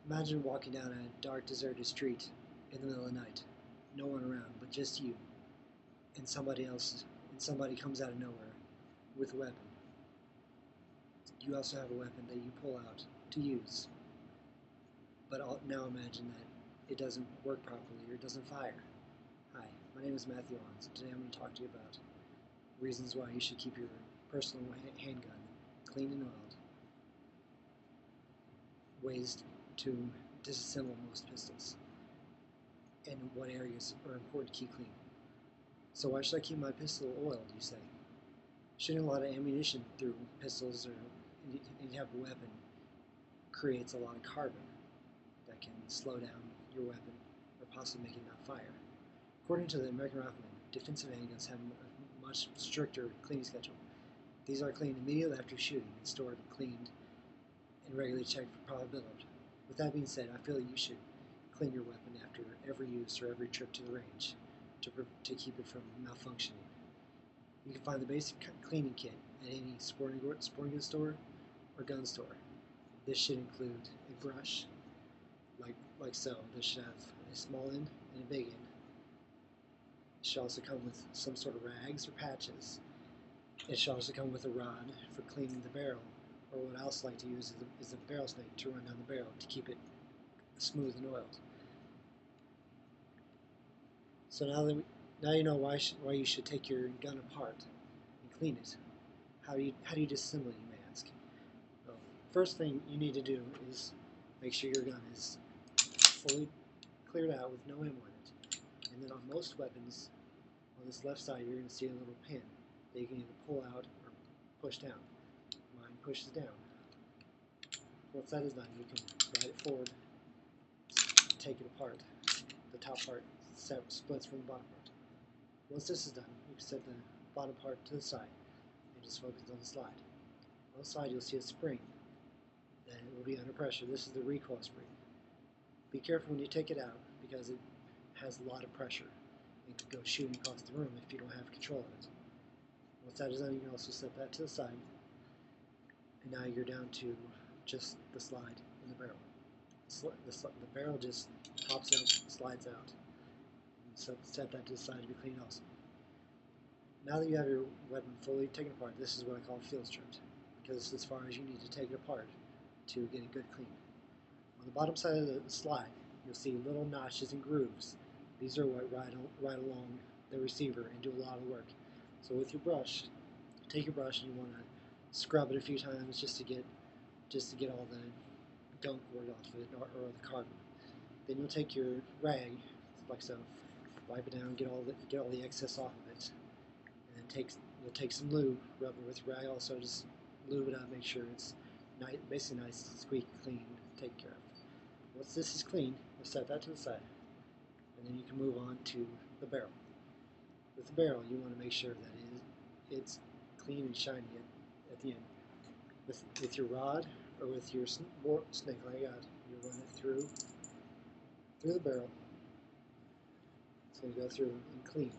Imagine walking down a dark, deserted street in the middle of the night. No one around, but just you and somebody else, and somebody comes out of nowhere with a weapon. You also have a weapon that you pull out to use, but now imagine that it doesn't work properly or it doesn't fire. Hi, my name is Matthew Owens, and today I'm going to talk to you about reasons why you should keep your personal handgun clean and oiled, ways to disassemble most pistols, and what areas are important to keep clean. So why should I keep my pistol oiled, you say? Shooting a lot of ammunition through pistols or any type of weapon creates a lot of carbon that can slow down your weapon or possibly make it not fire. According to the American Rifleman, defensive handguns have a much stricter cleaning schedule. These are cleaned immediately after shooting and stored cleaned and regularly checked for probability. With that being said, I feel that you should clean your weapon after every use or every trip to the range to keep it from malfunctioning. You can find the basic cleaning kit at any sporting goods store or gun store. This should include a brush, like so. This should have a small end and a big end. It should also come with some sort of rags or patches. It should also come with a rod for cleaning the barrel, or what I also like to use is a barrel snake to run down the barrel to keep it smooth and oiled. So now you know why you should take your gun apart and clean it. How do you disassemble it, you may ask? Well, first thing you need to do is make sure your gun is fully cleared out with no ammo in it. And then on most weapons, on this left side, you're going to see a little pin that you can either pull out or push down. Mine pushes down. Once that is done, you can slide it forward, take it apart. The top part splits from the bottom part. Once this is done, you can set the bottom part to the side and just focus on the slide. On the side, you'll see a spring that will be under pressure. This is the recoil spring. Be careful when you take it out because it has a lot of pressure and could go shooting across the room if you don't have control of it. Once that is done, you can also set that to the side, and now you're down to just the slide in the barrel. The barrel just pops out, slides out. So set that to the side to be cleaned also. Now that you have your weapon fully taken apart, this is what I call field stripped, because it's as far as you need to take it apart to get a good clean. On the bottom side of the slide, you'll see little notches and grooves. These are what ride along the receiver and do a lot of work. So with your brush, take your brush and you want to scrub it a few times just to get all the gunk word off of it or the carbon. Then you'll take your rag, like so, wipe it down, get all the excess off of it, and then you'll take some lube, rub it with your rag. Also, just lube it up, make sure it's basically nice, squeaky clean, taken care of. Once this is clean, we'll set that to the side, and then you can move on to the barrel. With the barrel, you want to make sure that it's clean and shiny at the end. With your rod or with your snake like I got, you run it through the barrel. It's going to go through and clean.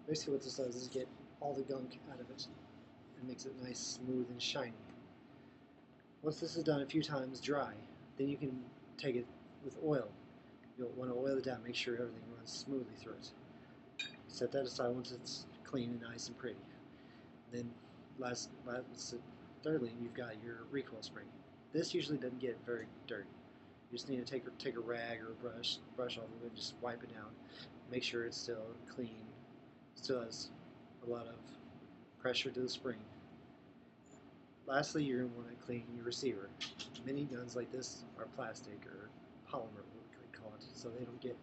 Basically what this does is get all the gunk out of it and makes it nice, smooth, and shiny. Once this is done a few times dry, then you can take it with oil. You'll want to oil it down, make sure everything runs smoothly through it. Set that aside once it's clean and nice and pretty. Then thirdly, you've got your recoil spring. This usually doesn't get very dirty. You just need to take a rag or a brush off of it and just wipe it down. Make sure it's still clean. Still has a lot of pressure to the spring. Lastly, you're going to want to clean your receiver. Many guns like this are plastic or polymer, what we call it, so they don't get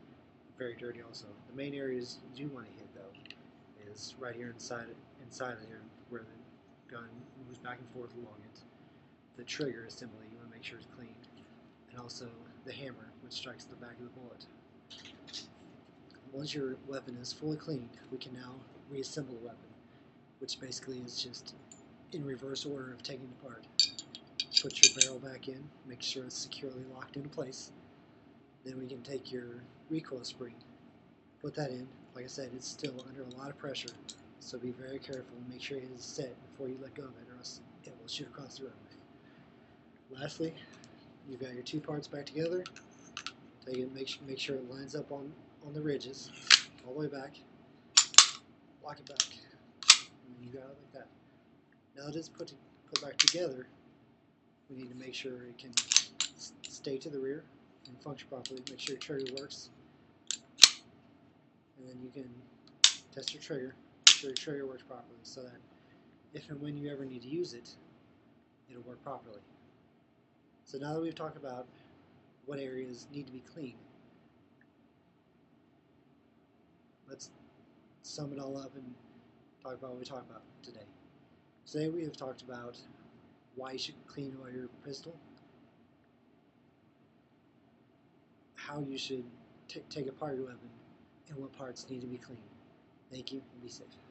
very dirty also. The main areas you do want to hit though is right here inside of here where the gun moves back and forth along it. The trigger assembly, you want to make sure it's clean, and also the hammer, which strikes the back of the bullet. Once your weapon is fully cleaned, we can now reassemble the weapon, which basically is just in reverse order of taking it apart. Put your barrel back in, make sure it's securely locked into place. Then we can take your recoil spring, put that in. Like I said, it's still under a lot of pressure, so be very careful and make sure it is set before you let go of it, or else it will shoot across the room. Lastly, you've got your two parts back together. Take it, make sure it lines up on the ridges, all the way back. Lock it back, and you got it like that. Now that it's put back together, we need to make sure it can stay to the rear and function properly. Make sure your trigger works, and then you can test your trigger. Make sure your trigger works properly, so that if and when you ever need to use it, it'll work properly. So now that we've talked about what areas need to be clean, let's sum it all up and talk about what we talked about today. Today we have talked about why you should clean out your pistol, how you should take apart your weapon, and what parts need to be cleaned. Thank you, and be safe.